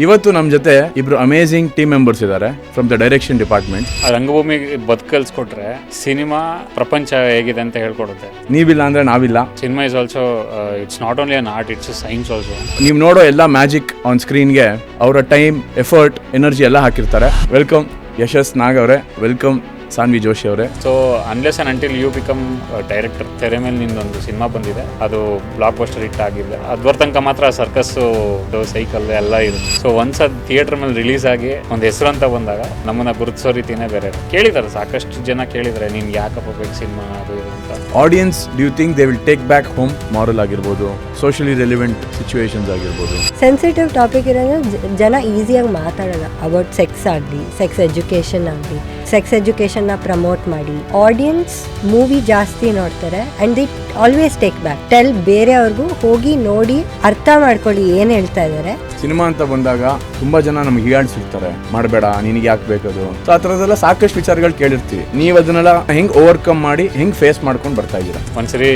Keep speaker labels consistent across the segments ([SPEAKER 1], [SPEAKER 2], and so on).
[SPEAKER 1] ಇವತ್ತು ನಮ್ಮ ಜೊತೆ ಇಬ್ರು ಅಮೇಜಿಂಗ್ ಟೀಮ್ ಮೆಂಬರ್ಸ್ ಇದ್ದಾರೆ ಫ್ರಮ್ ದ ಡೈರೆಕ್ಷನ್ ಡಿಪಾರ್ಟ್ಮೆಂಟ್.
[SPEAKER 2] ರಂಗಭೂಮಿ ಬದುಕಲ್ಸ್ಕೊಟ್ರೆ ಸಿನಿಮಾ ಪ್ರಪಂಚ ಹೇಗಿದೆ ಅಂತ ಹೇಳ್ಕೊಡುತ್ತೆ.
[SPEAKER 1] ನೀವಿಲ್ಲ ಅಂದ್ರೆ ನಾವಿಲ್ಲ.
[SPEAKER 2] Cinema is also it's not only an art, it's science also.
[SPEAKER 1] ನೀವು ನೋಡೋ ಎಲ್ಲ ಮ್ಯಾಜಿಕ್ ಆನ್ ಸ್ಕ್ರೀನ್ಗೆ ಅವರ ಟೈಮ್, ಎಫರ್ಟ್, ಎನರ್ಜಿ ಎಲ್ಲ ಹಾಕಿರ್ತಾರೆ. ವೆಲ್ಕಮ್ ಯಶಸ್ ನಾಗ್ ಅವರೇ, ವೆಲ್ಕಮ್ ಸಾನ್ವಿ ಜೋಶಿ ಅವರೇ.
[SPEAKER 2] So unless and until you become director, ತೆರೆ ಮೇಲೆ ನಿಂದೊಂದು ಸಿನಿಮಾ ಬಂದಿದೆ, ಅದು ಬ್ಲಾಕ್ ಬಸ್ಟರ್ ಹಿಟ್ ಆಗಿದೆ, ಅದ್ವರ ತನಕ ಮಾತ್ರ ಸರ್ಕಸ್ಸು, ಸೈಕಲ್ ಎಲ್ಲ ಇರುತ್ತೆ. ಸೊ ಒನ್ಸ್ ಅದು ಥಿಯೇಟರ್ ಮೇಲೆ ರಿಲೀಸ್ ಆಗಿ ಒಂದು ಹೆಸರು ಅಂತ ಬಂದಾಗ ನಮ್ಮನ್ನ ಗುರುತಿಸೋ ರೀತಿನೇ ಬೇರೆ. ಕೇಳಿದ್ದಾರೆ, ಸಾಕಷ್ಟು ಜನ ಕೇಳಿದ್ದಾರೆ, ನೀನ್ ಯಾಕಪ್ಪ ಬೇಕು ಸಿನಿಮಾ ಅದು ಇದು ಅಂತ.
[SPEAKER 1] Audience, do you think they will take back home moral ಆಗಿರ್ಬೋದು, ಸೋಷಿಯಲಿ ರೆಲಿವೆಂಟ್ ಸಿಚುವೇಶನ್ಸ್ ಆಗಿರ್ಬೋದು?
[SPEAKER 3] ಸೆನ್ಸಿಟಿವ್ ಟಾಪಿಕ್ ಇರೋದ್ರೆ ಜನ ಈಸಿಯಾಗಿ ಮಾತಾಡಲ್ಲ. ಅಬೌಟ್ ಸೆಕ್ಸ್ ಆಗಲಿ, ಸೆಕ್ಸ್ ಎಜುಕೇಷನ್ ಆಗಲಿ, ಸೆಕ್ಸ್ ಎಜುಕೇಷನ್ನ ಪ್ರಮೋಟ್ ಮಾಡಿ ಆಡಿಯನ್ಸ್ ಮೂವಿ ಜಾಸ್ತಿ ನೋಡ್ತಾರೆ and the always take back, tell ಬೇರೆಯವ್ರಿಗೂ ಹೋಗಿ ನೋಡಿ ಅರ್ಥ ಮಾಡ್ಕೊಳ್ಳಿ ಏನು ಹೇಳ್ತಾ ಇದ್ದಾರೆ.
[SPEAKER 1] ಸಿನಿಮಾ ಅಂತ ಬಂದಾಗ ತುಂಬಾ ಜನ ನಮ್ಗೆ ಹೀಯಾಡ್ಸಿರ್ತಾರೆ, ಮಾಡಬೇಡ, ನಿನಗೆ ಯಾಕೆ ಬೇಕದು. ಸೊ ಆ ಥರದ್ದೆಲ್ಲ ಸಾಕಷ್ಟು ವಿಚಾರಗಳು ಕೇಳಿರ್ತೀವಿ. ನೀವು ಅದನ್ನೆಲ್ಲ ಹೆಂಗ್ ಓವರ್ಕಮ್ ಮಾಡಿ ಹೆಂಗ್ ಫೇಸ್ ಮಾಡ್ಕೊಂಡು ಬರ್ತಾ ಇದ್ದೀರಾ?
[SPEAKER 2] ಒಂದ್ಸರಿ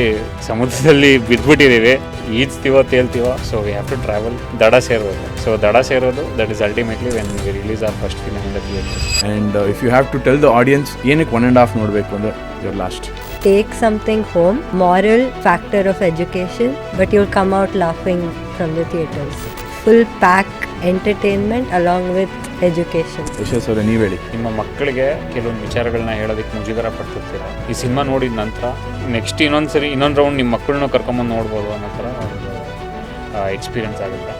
[SPEAKER 2] ಸಮುದ್ರದಲ್ಲಿ ಬಿದ್ಬಿಟ್ಟಿದ್ದೀವಿ, ಈಜ್ತೀವೋ ತೇಲ್ತೀವೋ, so we have to travel. ದಡ ಸೇರೋದು, ಸೊ ದಡ ಸೇರೋದು that is ultimately when we release our first film in the theatre.
[SPEAKER 1] And if you have to tell the audience ಏನಕ್ಕೆ 1.5 ನೋಡಬೇಕು ಅಂದರೆ your lost.
[SPEAKER 3] Take something home, moral factor of education, but you'll come out laughing from the theatres. Full pack entertainment along with education.
[SPEAKER 1] ಯಶಸ್ ಅವರೇ, ನೀವು ಹೇಳಿ.
[SPEAKER 2] ನಿಮ್ಮ ಮಕ್ಕಳಿಗೆ ಕೆಲವೊಂದು ವಿಚಾರಗಳನ್ನ ಹೇಳೋದಕ್ಕೆ ಮುಜುಗರ ಪಡ್ತಿರ್ತೀರ. ಈ ಸಿನಿಮಾ ನೋಡಿದ ನಂತರ ನೆಕ್ಸ್ಟ್ ಇನ್ನೊಂದು ರೌಂಡ್ ನಿಮ್ಮ ಮಕ್ಕಳನ್ನ ಕರ್ಕೊಂಬಂದು ನೋಡ್ಬೋದು ಅನ್ನೋ ಥರ ಎಕ್ಸ್ಪೀರಿಯನ್ಸ್ ಆಗುತ್ತೆ.